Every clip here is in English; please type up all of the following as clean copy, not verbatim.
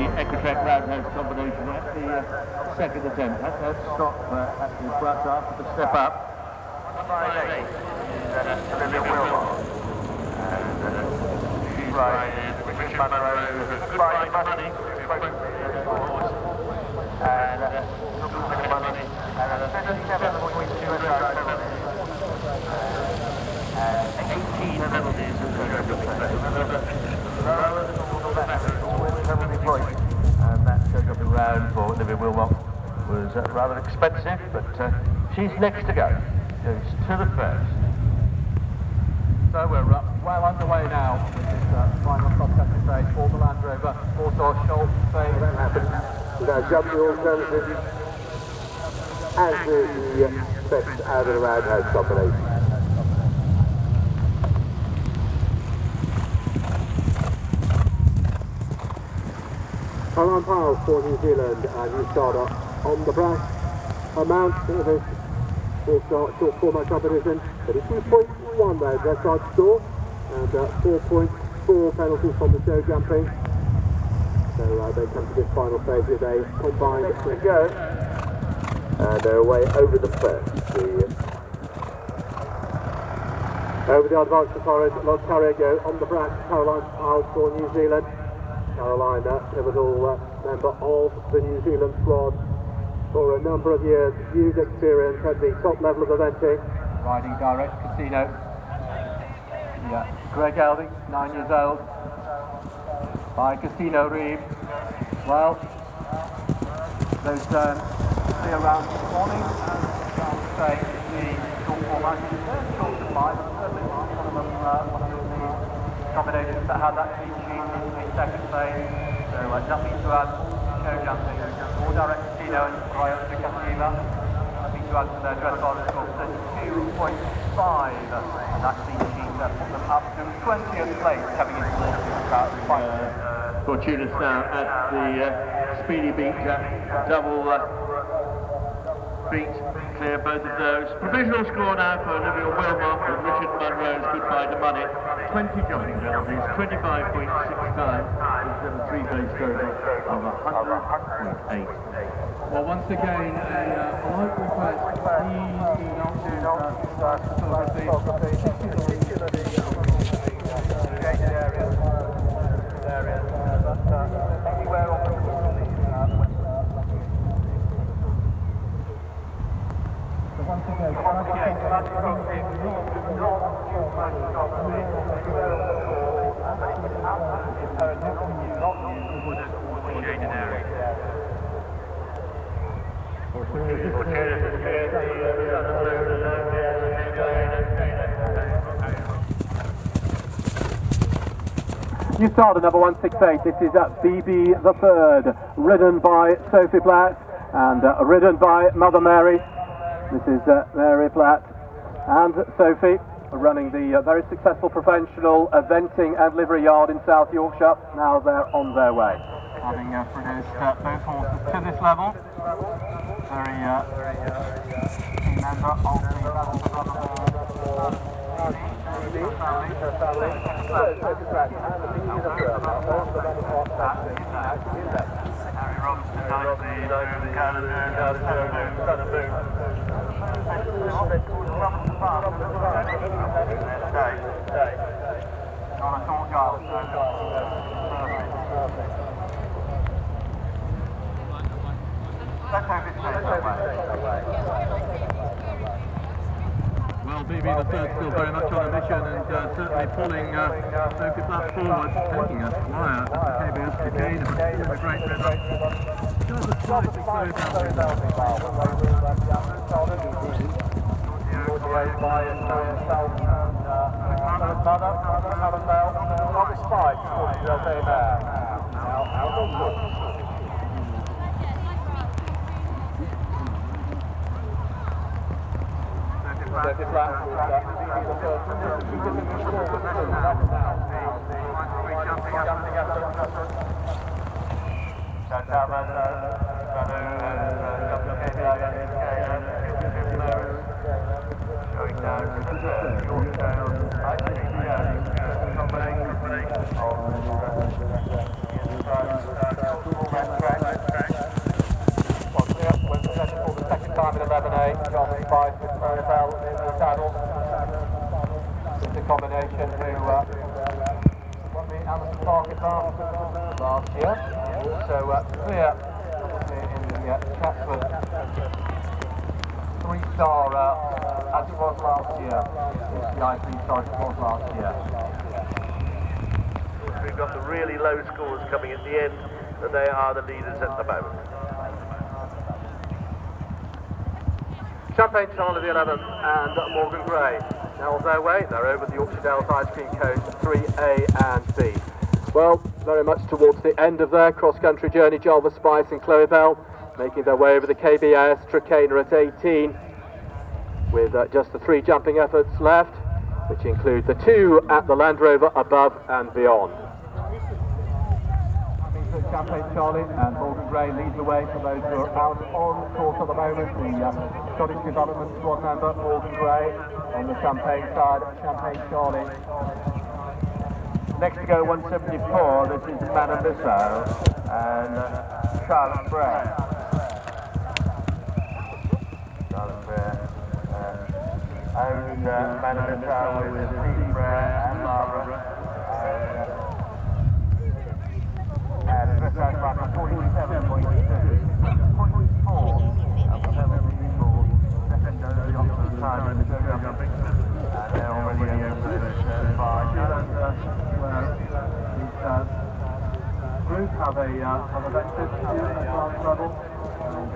Equi-Trek roundhouse combination at the second attempt. Had to stop at the flat after the step up. 5-8 is Olivia Wilmot. And she's riding Richard Monroe, Goodbye Money, and Goodbye Money, and 37.2 and 18 penalties in the lower than all the better, always penalty points. And that show-jumping round for Olivia Wilmot was rather expensive, but she's next to go. Goes to the first. So we're well underway now with this final cross-country stage for the Land Rover. Also Schultz phase. That happens without jumping alternatives and the steps out of the roundhouse combination. Alan Powell for New Zealand and you start up on the brass amount of this short format competition. 32.1 there, dress card score, and 4.4 penalties from the show jumping. So they come to this final phase with a combined to go, and they're away over the first. Over the advance to Ontario on the brass, Caroline Powell for New Zealand. Carolina, pivotal member of the New Zealand squad for a number of years, huge experience at the top level of eventing. Riding direct casino. Yeah, Greg Elding, 9 years old. By Casino Reeve. Well, those be around this morning, and I would say the short format is short supply, but certainly one of the combinations that had that clean sheet in the second phase. So nothing to add, show jumping. More direct casino and Toyota Castiva. Nothing to add to their dress on score 32.5. And that clean sheet put them up to 20th place coming into the final. Fortuna's now at the speedy beat, double beat, clear both of those. Provisional score now for Olivia Wilmot and Richard Monroe's Goodbye to Money. 20 jumping penalties, 25.6 times, instead of 3 base total of 100.8. Well, once again, a polite request, please do not do photography, particularly shaded areas, but anywhere on the so once again, shaded area. You start at number 168. This is BB the Third, ridden by Sophie Platt and ridden by Mother Mary. This is Mary Platt and Sophie, running the very successful professional eventing and livery yard in South Yorkshire. Now they're on their way. Having produced both horses to this level. Very key member of the Harry Robinson, Well, BB the Third still very much on a mission and certainly pulling Sophie Platt forward, taking a flyer at the KBS again, a great rhythm. Does a slightly slow down. take John Spice with Maribel in the saddle. It's a combination who won the Alison Park Advance last year. Also clear in the Chatsworth 3-star as it was last year. CCI 3-star as it was last year. We've got the really low scores coming at the end, but they are the leaders at the moment. Champagne Charlie the 11th and Morgan Gray. Now on their way, they're over the Yorkshire Dales Ice Cream Coast 3A and B. Well, very much towards the end of their cross-country journey, Jarvis Spice and Chloe Bell making their way over the KBS Trakehner at 18, with just the 3 jumping efforts left, which include the 2 at the Land Rover Above and Beyond. Champagne Charlie and Morgan Gray lead the way for those who are out on course at the moment. The Scottish Development Squad member, Morgan Gray, on the Champagne side, Champagne Charlie. Next to go 174, this is Manamiso and Charlotte Bray. Charlotte Bray owns Manamiso with Steve Bray and Barbara. And the first time mark of 47.2, 0.4 of the penalty for second only on the time in the show jumping. And they're already over the turn 5. Group have a vector to advanced level and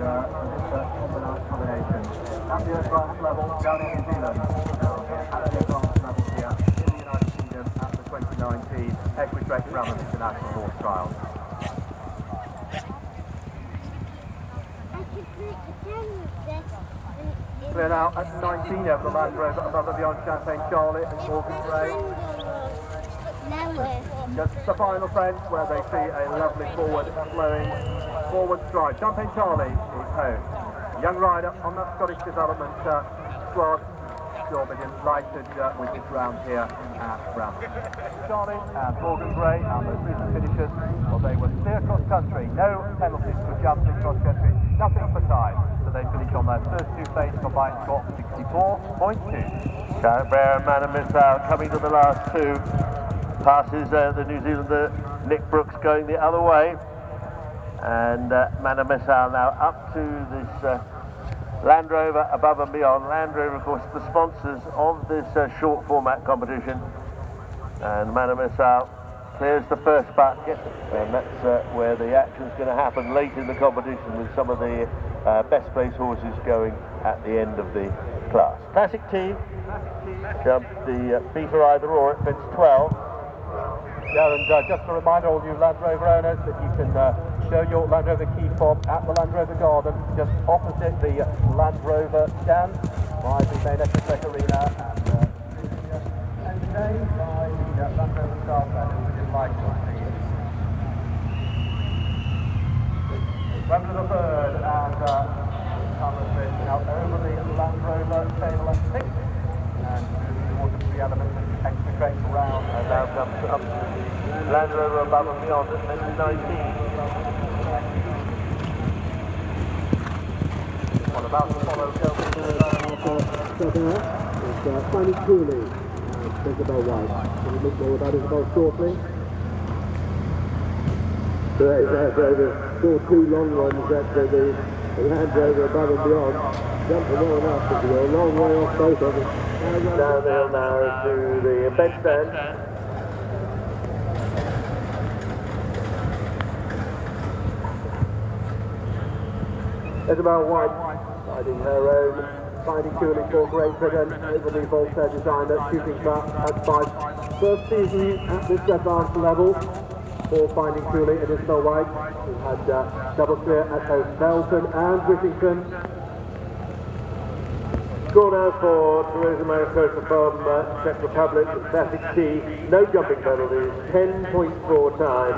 combination. At the advanced level down in New Zealand, at the advanced level here in the United Kingdom at the 2019 Equi-Trek Bramham International Horse Trials. Clear now at 19 over the Land Rover above and beyond Champagne Charlie and Morgan Gray. Just the final fence where they see a lovely forward stride. Champagne Charlie is home. Young rider on that Scottish Development squad. Sure be delighted with this round here at Bramham. Charlie and Morgan Gray, our most recent finishers, well, they were clear cross country. No penalties for jumps in cross country. Nothing for time. So they finish on their first 2 place combined score 64.2. Charlotte Bray and Manamiso coming to the last 2. Passes the New Zealander Nick Brooks going the other way, and Manamiso now up to this Land Rover Above and Beyond. Land Rover, of course, the sponsors of this short format competition, and Manamiso clears the first bucket, and that's where the action's going to happen late in the competition, with some of the best placed horses going at the end of the class. Classic T jumped the B for either or at fence 12. Yeah, and just to remind all you Land Rover owners that you can show your Land Rover key fob at the Land Rover Garden, just opposite the Land Rover stand by the main Equi-Trek arena, and today by the Land Rover staff and we would like to see it. Welcome to the third, and Thomas is now over the Land Rover table at 6, and moving towards the elements of Equi-Trek round, And now comes up Land Rover Above and Beyond at fence 19. What about to follow It's Fanny Cooley and Isabel White. Can we look more about Isabel shortly? Right, over saw 2 long ones at the Land Rover Above and Beyond. Jumping well enough, but we're a long way off both of them. Downhill now to the bedstand. Isabel White riding her own Fanny Cooley for Great Britain over the Voltaire designer shooting back at 5. First season at this advanced level for Finding Cooley and Isabel White, who had double clear at both Belton and Whittington. Score now for Teresa Manfrotto from Czech Republic, Classic T. No jumping penalties, 10.4 time,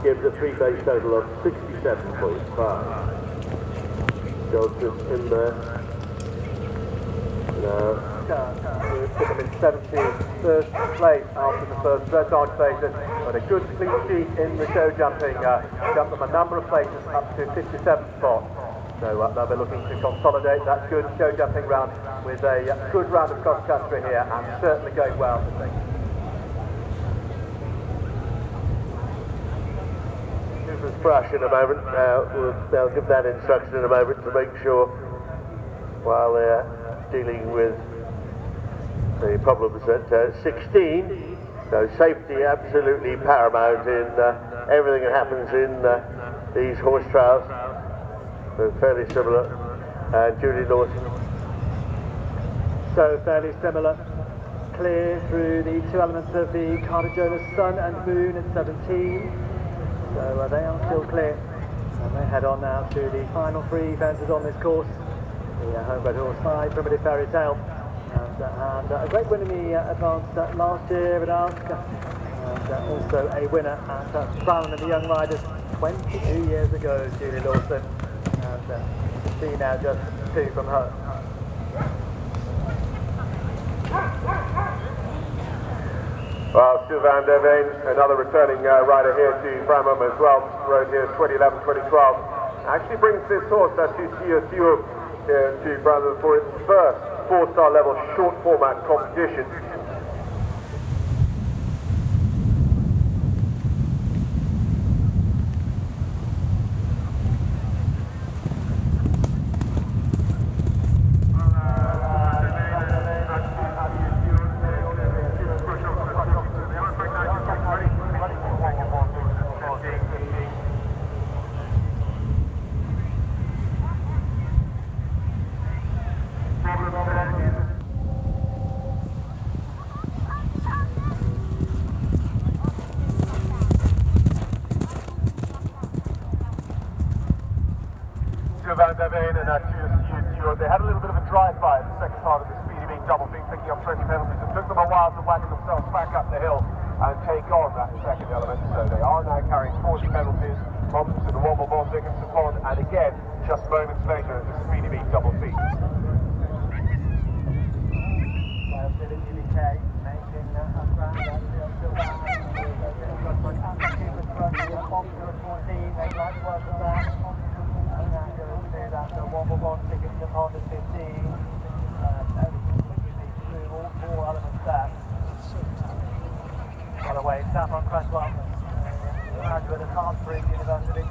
gives a 3-base total of 67.5. Johnson in there. Now, put them in 17th place after the first dressage phases, but a good clean sheet in the show jumping, jumped them a number of places up to 57th spot. So they'll be looking to consolidate that good show jumping round with a good round of cross country here, and certainly going well, I think. Cooper's brush in a moment. They'll give that instruction in a moment to make sure, while they're dealing with the problems at 16. So safety absolutely paramount in everything that happens in these horse trials. So fairly similar. Julie Lawson. So fairly similar. Clear through the two elements of the Carter Jonas Sun and Moon at 17. So they are still clear. And they head on now to the final three fences on this course. The homebred horse 5, Primitive Fairy Tale. And a great win in the advanced last year at Ask. And also a winner at Bramham in the Young Riders 22 years ago, Julie Lawson. And she now just 2 from her. Well, Sylvain Devane, another returning rider here to Bramham as well, rode here 2011, 2012. Actually brings this horse, that CCI-4, here to Bramham for its first 4-star level short format competition. Van Devane and CCI-4, they had a little bit of a drive-by in the second part of the Speedy Beat double beat, picking up 20 penalties. It took them a while to whack themselves back up the hill and take on that second element. So they are now carrying 40 penalties onto the Womble Ball Dickinson Pond, and again, just moments later, the Speedy Beat double beat. The Womble Bond Dickinson Pond at 15. All 4 elements there. By the way, Saffron Cresswell, graduate of Harvard University.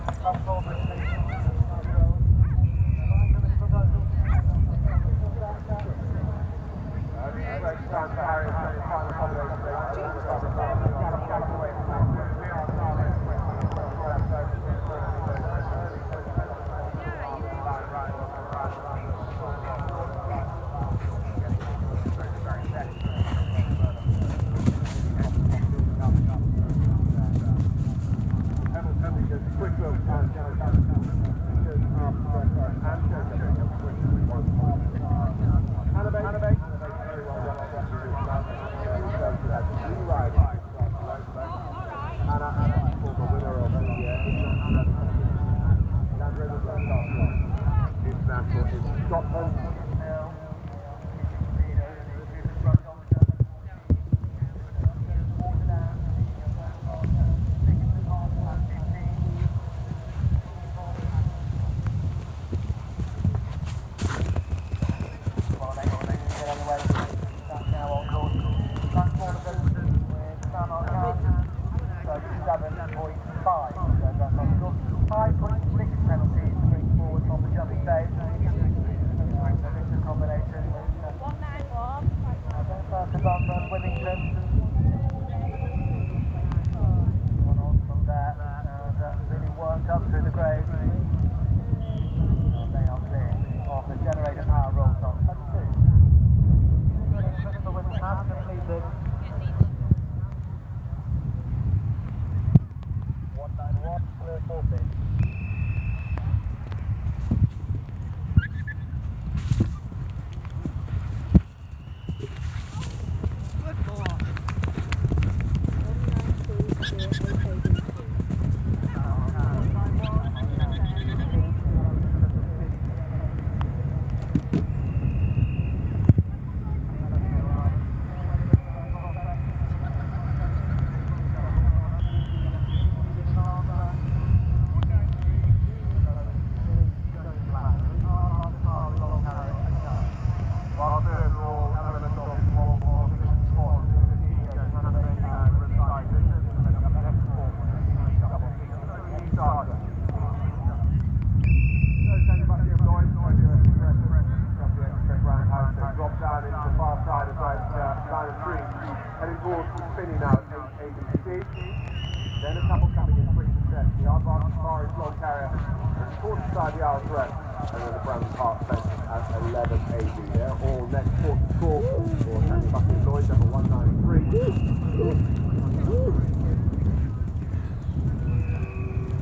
towards the side of the hour's rest, and then the Bramham Park fence at 11 AD. They're all next quarter score for Sandy Buckley Lloyd, number 193.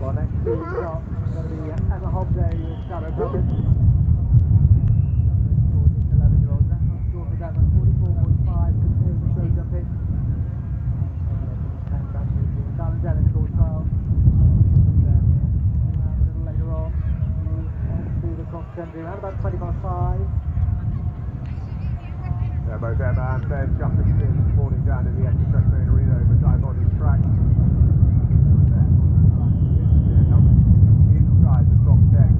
Well, next two shots is going to be Emma Hobday with Shadow Puppet. 11-year-old national score for them at 44.5, continuing the show jumping. Darren Dennis scored 12. A little later on, to the cross country, around about 20.5. Yeah, both Emma and Ben jumping in this morning down in the Equi-Trek main arena over Dive Body track. Inside the top deck.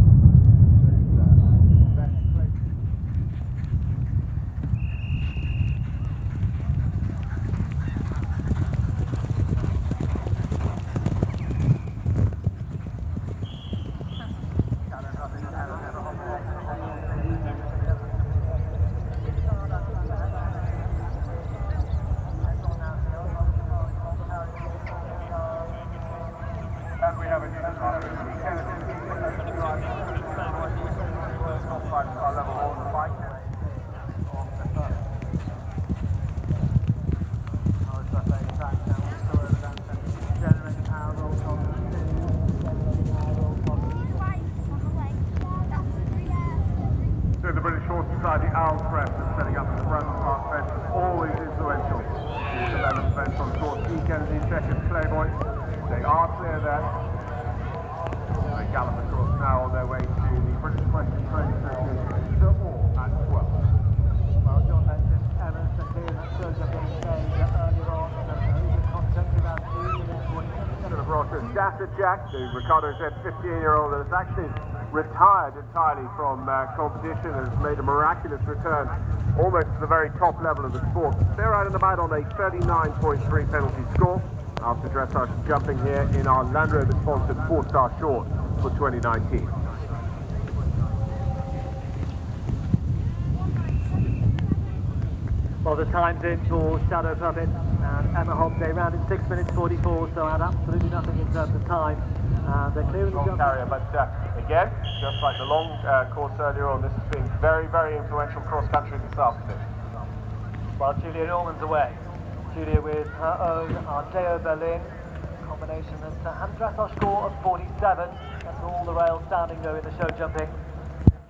The British Horse Society Owl Press is setting up the Bramham Park fence, always influential. These 11 fence on course, E. Kennedy, Checkers, Playboy. They are clear there. They gallop across now on their way to the British Question Training Session, either or at 12. Well, John mentioned Evans and Dean that shows up being saved earlier on. The contact around 2 within 40 minutes. Of Rochester, Dasser Jack, the Ricardo said 15-year-old that has actually retired entirely from competition and has made a miraculous return almost to the very top level of the sport. They're out and about on a 39.3 penalty score after dressage jumping here in our Land Rover sponsored 4-star short for 2019. Well, the time's in for Shadow Puppet and Emma Hobday, round in 6 minutes 44, so had absolutely nothing in terms of time. They're clearing the Long jump. carrier, but again, just like the long course earlier on, this has been very, very influential cross country this afternoon. Well, Julia Norman's away. Julia with her own Ardeo Berlin combination that had a dressage score of 47. That's all the rails standing though in the show jumping.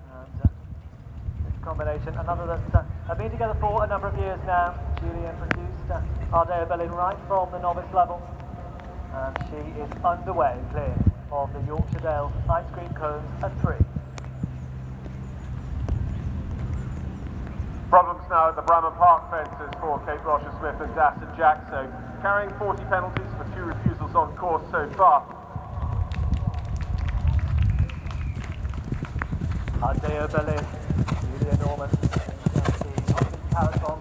And this combination, another that have been together for a number of years now. Julia produced Ardeo Berlin right from the novice level. And she is underway, clear of the Yorkshire Dale ice cream cones at 3. Problems now at the Bramham Park fences for Kate Roger Smith and Dasser Jack, so carrying 40 penalties for 2 refusals on course so far. Ardeo Berlin, Julia Norman, Paragon,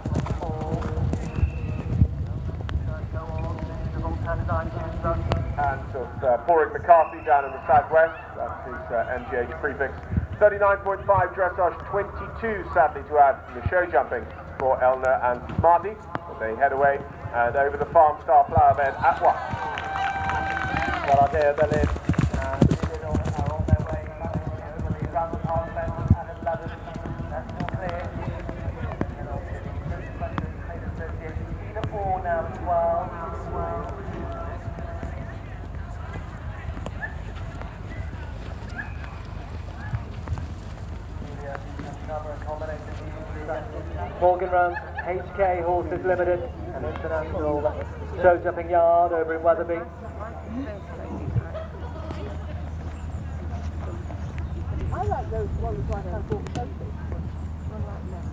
And Pauline McCarthy down in the southwest, that's his MGH prefix. 39.5 dressage, 22 sadly to add to the show jumping for Elner and Smarty. But they head away and over the Farm Star flower bed at 1. Well, Ardeo Berlin and Julia Norman are on their way over the Bramham Park fence at 11. That's still clear. And obviously the either or now as well. Morgan runs HK Horses Limited, an international show jumping yard over in Wetherby. I like those ones like I bought Sophie. One like that.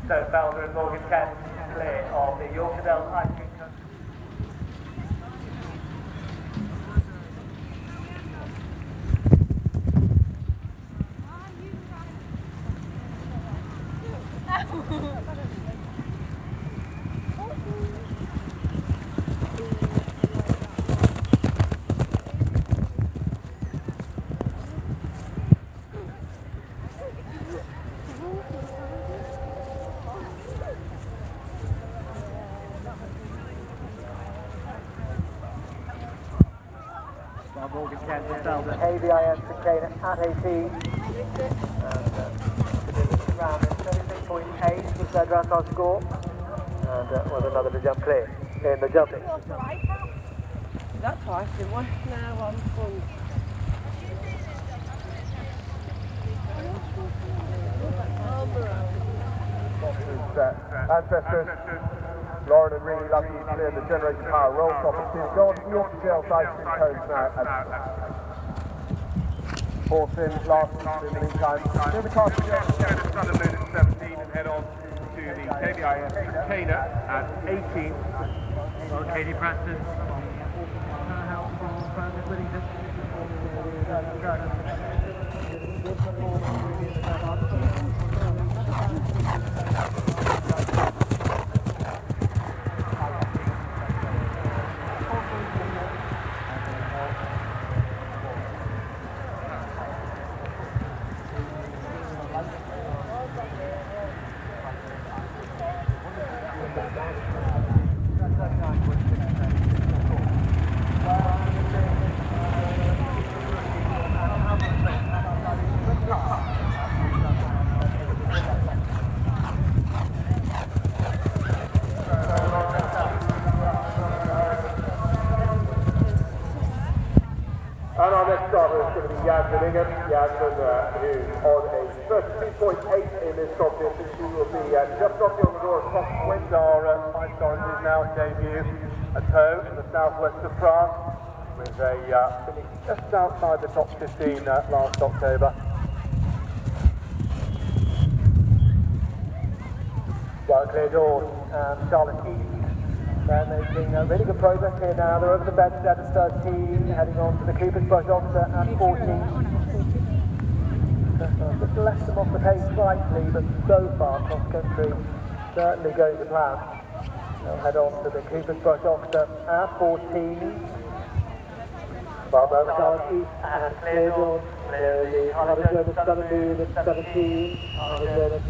So Felder and Morgan Kent clear of the Yorkshire Dale ice cream country. Morgan Kent and Selden. KVIS to Kane at 18. And round 36.8 was their dressage score. And was another to jump clear in the jumping. That twice, didn't we? No, one. Ancestors, Lauren and really lucky to clear the generator power roll top of 2. Go on to the off-the-jail side in codes now. Fourth in, last in the meantime. Near the car to the Sun and Moon at 17 and head on to the KVIS container at 18. Well, Katie Preston. Yasmin, who's on a 32.8 in this competition. She will be just knocking on the door of top wind. Our 5-star is now debut at home in the southwest of France with a finish just outside the top 15 last October. Well, clear doors and Charlotte East. They're making really good progress here now. They're over the bedstead at 13, heading on to the Cooper's Brush Officer at 14. Just left them off the pace slightly, but so far cross country certainly going to plan. They'll head on to the Cooper's Brush Officer at 14. Barbara Charlotte East and clear doors. The Harveywetdog Sun and Moon at 17. Harveywetdog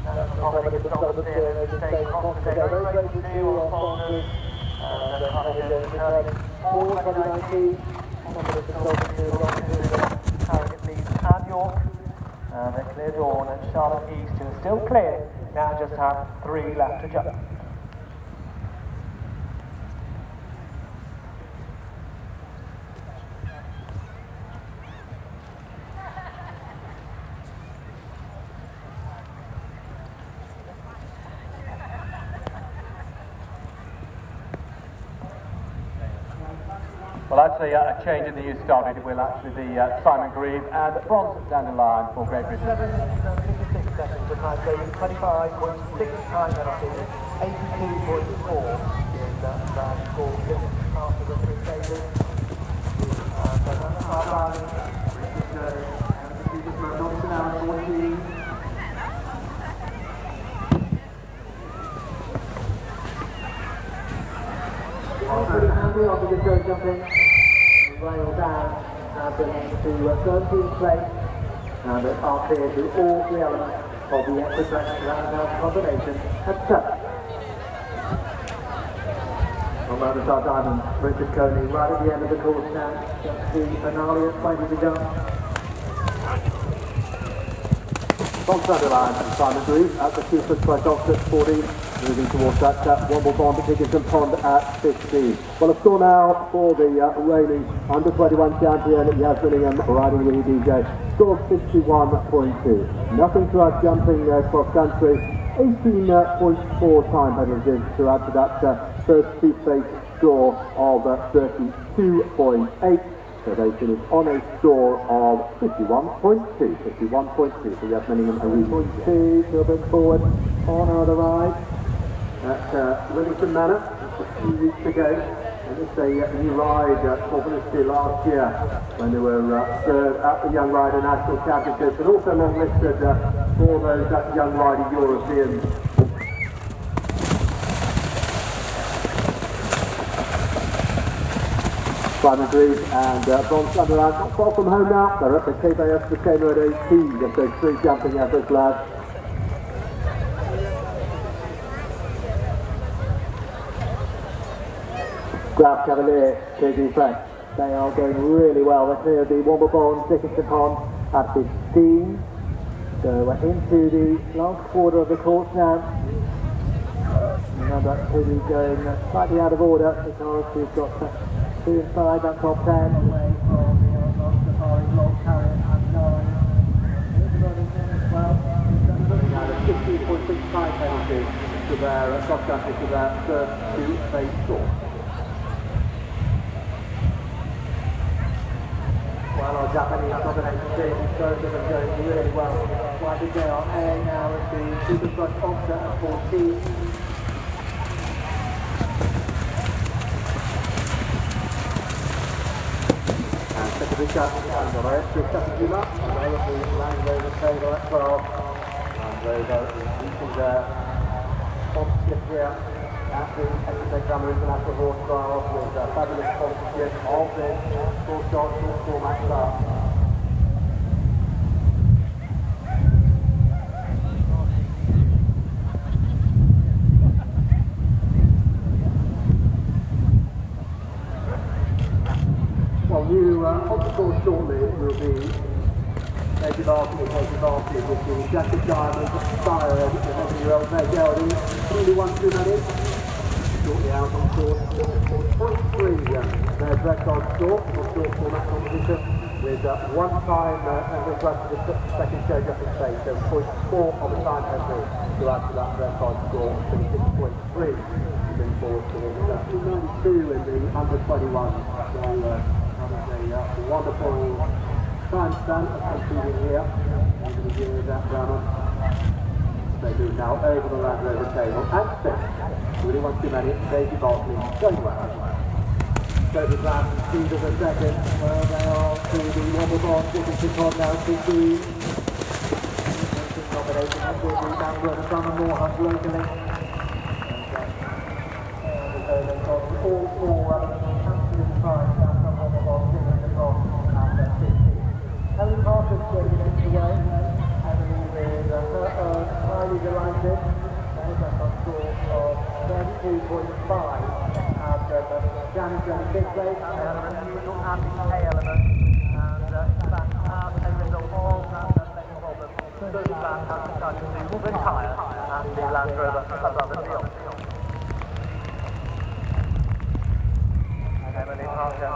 Harveywetdog Sun and Moon at the same concept. They're very great to do on sponsors. And Harveywetdog returning for 2019. Harveywetdog consultancy along to Harrogate Leeds and York. And they clear dawn and Charlotte East, who are still clear, now just have 3 left to jump. Well, actually, a change in the use started. It will actually be Simon Grieve and bronze down the line for Great Britain. 56 seconds, the time saving 25.6 time penalty, 82.4 is that score after the 3 stages. And another half round, Richard Jones, now 14. Pretty handy after the third jumping. Rail down and bring to 13th place. And they are clear to all 3 elements of the Equi-Trek roundabout combination at 7. On the other side, Diamond, Richard Coney, right at the end of the course now. Just the finale at 20 to go. From Sunderland and Simon Grieve at the Cooper's Brush Officer at 14. Moving towards that Womble Bond, Dickinson Pond at 15. Well, a score now for the reigning under-21 champion, Yasmin riding the DJ. Score of 61.2. Nothing to us jumping cross-country. 18.4 time penalties to add to that first 2-stage score of 32.8. So they finish on a score of 51.2. 51.2 for Yasmin and 3.2 to a bit forward on the ride. At Wellington Manor, just a few weeks ago, and it's a new ride for Felicity last year when they were third at the Young Rider National Championships, and also long listed for those Young Rider Europeans. Simon Grieve and Bronze Sunderland not far from home now. They're at the KVIS container at 18, just those 3 jumping efforts, lads. Graf Cavalier, Equi-Trek, They are going really well. They're clear of the Womblebond, Dickinson Pond at 15. So we're into the last quarter of the course now. Remember, Tilly going slightly out of order because we've got 2 inside that top 10. Away from the Safari Log Carrier and 9. Here's running 10 as well. Now the 15.65 penalty to their cross-country to their first 2 phase score. Well, our Japanese combination team is going really well. Why did they are A now at the super front offset at 14. And secondary shot and the rest is second team up. And they will be landing over the table at 12. And those are reaching their sponsorship here at the Equi-Trek International Horse Trials with a fabulous sponsorship of this full-shot, full-format class. Well, new on the course shortly will be Major Barkley with the Jacket Diamond inspired the 11-year-old Meg Elding. Only 1 too many. Shortly out on course. 0.3 their record score for short format competition with 1 time and the rest of the second show just in space. So 0.4 of the time entry to add to that record score to 6.3. Moving forward to the 292 in the under 21. So a wonderful time stand of competing here under the year at Bramham. They do now over the Land Rover table and 6. Really want too many. Daisy Barkley going well. So the Bram speed of the second. Well, they are to the Womblebond, Dickinson Pond now to the nomination and to the Manfrotto from the Moorhunt locally. And so they've got all 4 absolute fine down from Womblebond, Dickinson Pond at 15. Helen Parker's getting next away. Emily is highly delighted. There's a score of 32.5. And Janice in 6th place. They had an unusual anti-pay element. And in fact, as a result of that second problem, Susan has decided to retire and the Land Rover above and beyond. And Emily Parker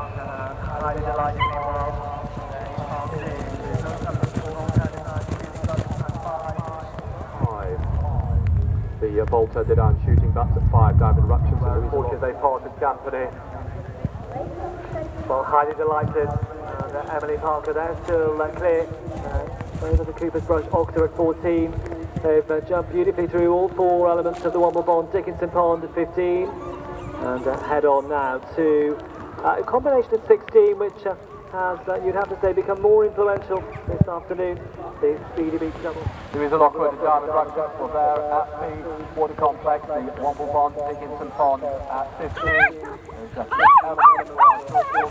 highly delighted meanwhile. The Volta did on shooting butts at 5 diamond ruptures. Unfortunately, they parted company. Well, highly delighted. And Emily Parker there, still clear. Over the Cooper's Brush Octa at 14. They've jumped beautifully through all 4 elements of the Womblebond, Dickinson Pond at 15. And head on now to a combination at 16, which has, you'd have to say, become more influential this afternoon. The Speedy Beach Double. There is a lock with the diamond rupture for there at the water complex, the Womblebond, Dickinson Pond at 15. There's a big element in the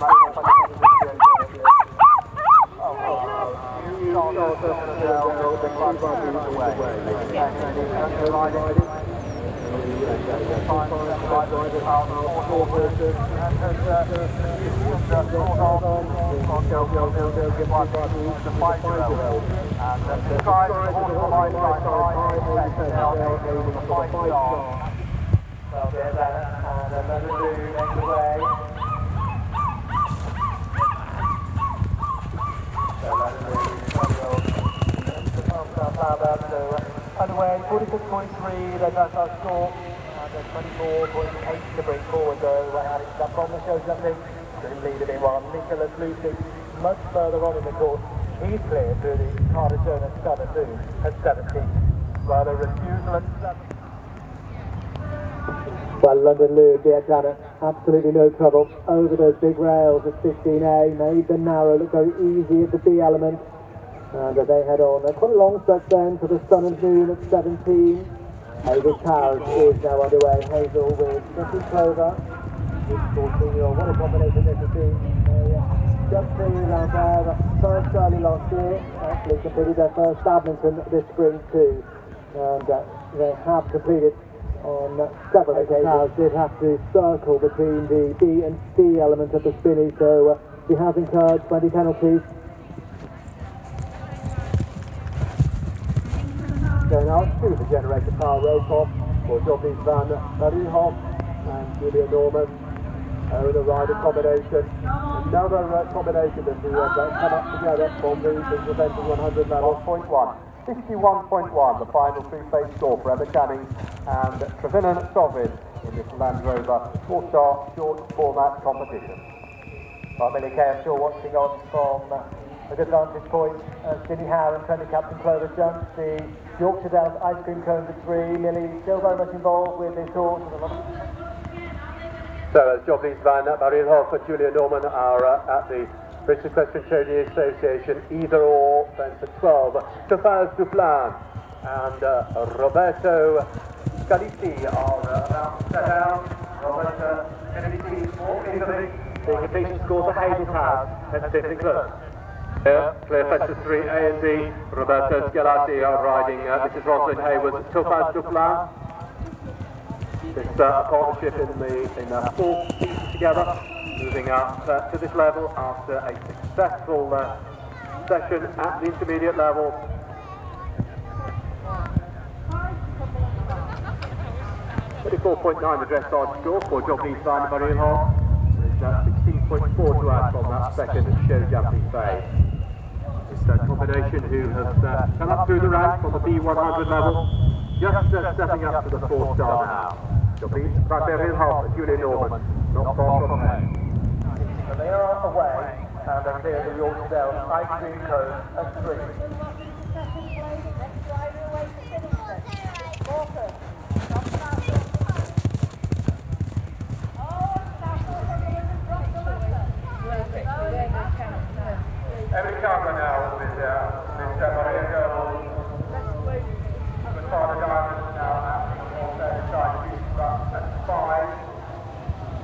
underway, 46.3, there's our score, and 24.8 to bring forward though, Alex Duffon shows nothing, to lead a bit while Nicholas Lucy much further on in the course, he's clear through the Carter Jonas Southern at 17, rather refusal at 7. Well, London Lou gets at it, absolutely no trouble, over those big rails at 15A, made the narrow look very easy at the B element. And they head on. Quite a long stretch then to the Sun and Moon at 17. Hazel Towers is now underway. Hazel with Jesse Clover. What a combination this has been. Just through around there, the first early last year. Actually completed their first badminton this spring too. And they have completed on 7 occasions did have to circle between the B and C element of the spinny, so he has incurred 20 penalties. Going out to the generator power roll off for Johnny Van Marienhoff and Julia Norman. In a rider combination. Another combination that we have come up together from the prevented 100 level. 1.1. 61.1, the final three-phase score for Emma Canning and Trevinan Sovin in this Land Rover 4-star short format competition. Well, Millie Kay, I'm sure watching on from a good vantage point. Ginny Howe and friendly Captain Clover jumps the Yorkshire Dales ice cream cone for 3. Millie still very much involved with the torch. So as Joblys Van Marienhoff and Julia Norman are at the British Equestrian Trading Association either or, then for 12, Topaz Duplan and Roberto Scalisi are about to set out. Roberto Scalisi for Italy. The completion score for Hazeltown and Tiffany Close. Here, clear fences 3 A and D. Roberto Scalisi are riding Mrs. Rosalind Hayward's Topaz Duplan. It's a partnership in four pieces together, moving up to this level after a successful session at the intermediate level. .9 the dressage score for Joblys Van Marienhoff, with 16.4 to add from that second show jumping phase. It's a combination who have come up through the ranks on the B100 level, just stepping up to the 4-star now. Joblys Van Marienhoff and Julia Norman, not far from home. So they are away, and they're clear the Yorkshire Dales ice cream cone at 3. Every camera now with Mr. Marienhoff, with Father Diamond now on the side, at 5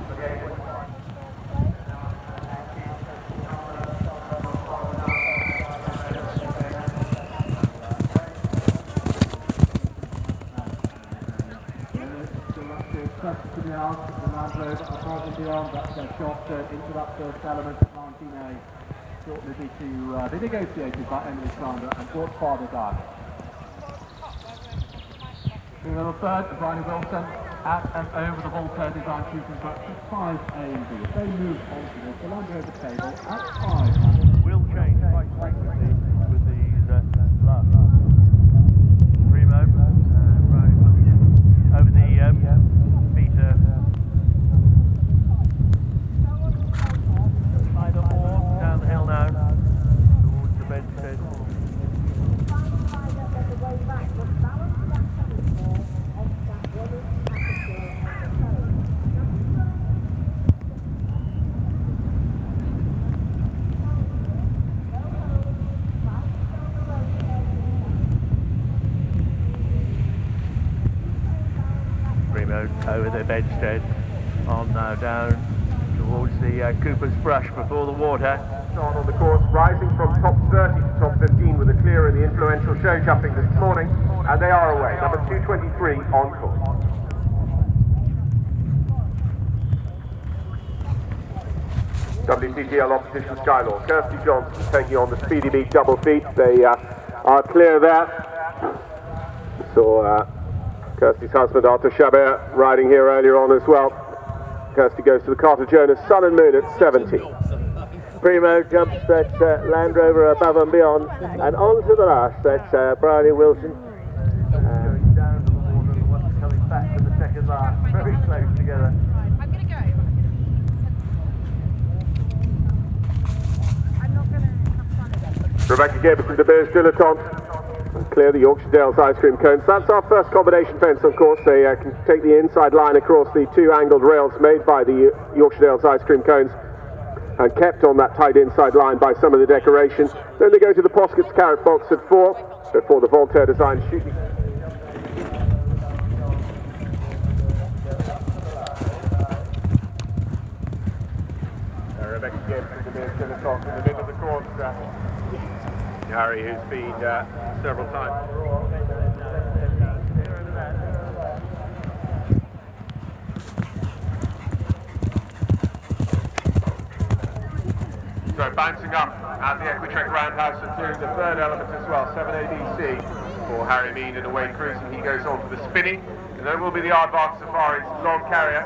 for the 8.5. To the arms, the Land Rover above and beyond, that's a shot into that first element of 19A, shortly to be negotiated by Emily Sander and Fort Father Diamond. Number 3rd, Brian Wilson, at and over the Voltaire design shooting box at 5A and B. If they move on to the Land Rover table at 5. Will change quite frequently with these last Primo, Brian Wilson, over the Peter. Either or, down the hill now, towards the bedstead. Primo over the bedstead, on now down towards the Cooper's Brush before the water. On the course, rising from top 30 to top 15 with a clear in the influential show jumping this morning, and they are away. Number 223 on course. WCGL opposition Skylord. Kirsty Johnson taking on the Speedy Beat double feet. They are clear there. So Kirsty's husband Arthur Chabert riding here earlier on as well. Kirsty goes to the Carter Jonas Sun and Moon at 70. Primo jumps that Land Rover above and beyond, and on to the last, that's Briley Wilson. Going down to the water, the one coming back to the second last, very close together. I'm going to go. I'm not going to have fun again. Rebecca Gibson, De Beers Dilettante, clear the Yorkshire Dales ice cream cones. That's our first combination fence, of course. They can take the inside line across the two angled rails made by the Yorkshire Dales ice cream cones and kept on that tight inside line by some of the decoration. Then they go to the Poskett's carrot box at 4 before the Voltaire design shooting. Rebecca Gibson, De Beers Dilettante in the middle of the course. Harry, who's been several times. So bouncing up at the Equi-Trek roundhouse and doing the third element as well, 7ABC for Harry Mead in away cruising. He goes on for the spinny, and then will be the Aardvark Safari's long carrier.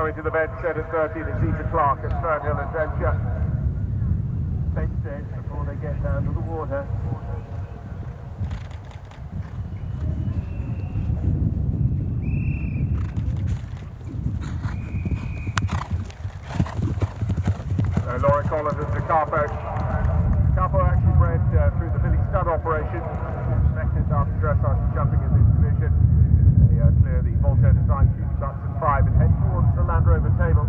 To the bed, set at 30, the Zeta Clark at Fernhill Adventure. Bench edge before they get down to the water. Laura Collins is the Carpo. Carpo actually bred through the Billy Stud operation. Second after dressage jumping in this division. They clear the Voltaire design shooting butts at 5 and head towards the Land Rover table.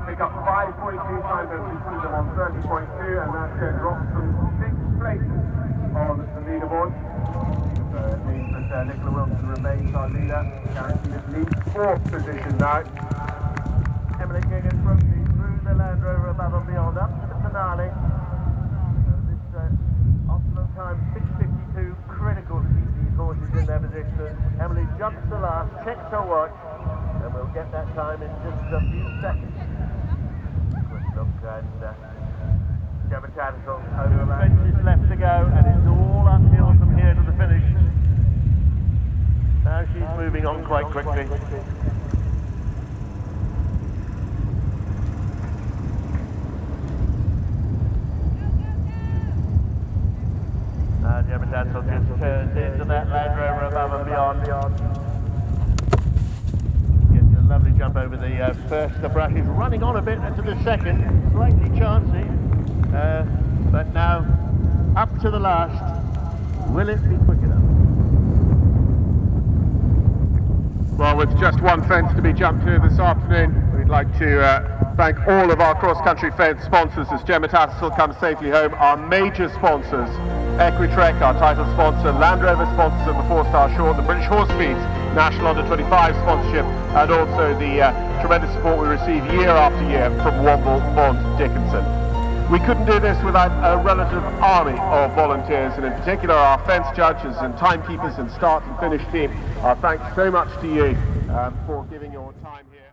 Pick up 5.2 times as we see them on 30.2, and that's going to drop from 6th place on the leaderboard. So it means that Nicola Wilson remains our leader, guaranteed at least 4th position now. Emily Giggins through the Land Rover above and beyond up to the finale. So this optimum time 6:52, critical to keep these horses in their position. Emily jumps the last, checks her watch, and we'll get that time in just a few seconds. Quick look, and Gemma Tattersall over the benches left to go, and it's all uphill from here to the finish. Now she's moving on quite quickly. Gemma Tattersall just turns into that Land Rover above and beyond. Gets a lovely jump over the first. The brush is running on a bit into the second, slightly chancy, but now up to the last. Will it be quick enough? Well, with just one fence to be jumped here this afternoon, we'd like to thank all of our cross-country fence sponsors as Gemma Tattersall comes safely home. Our major sponsors, Equi-Trek, our title sponsor, Land Rover sponsors of the 4-star short, the British Horse Feeds National Under 25 sponsorship, and also the tremendous support we receive year after year from Womble, Bond, Dickinson. We couldn't do this without a relative army of volunteers, and in particular our fence judges and timekeepers and start and finish team. Our thanks so much to you for giving your time here.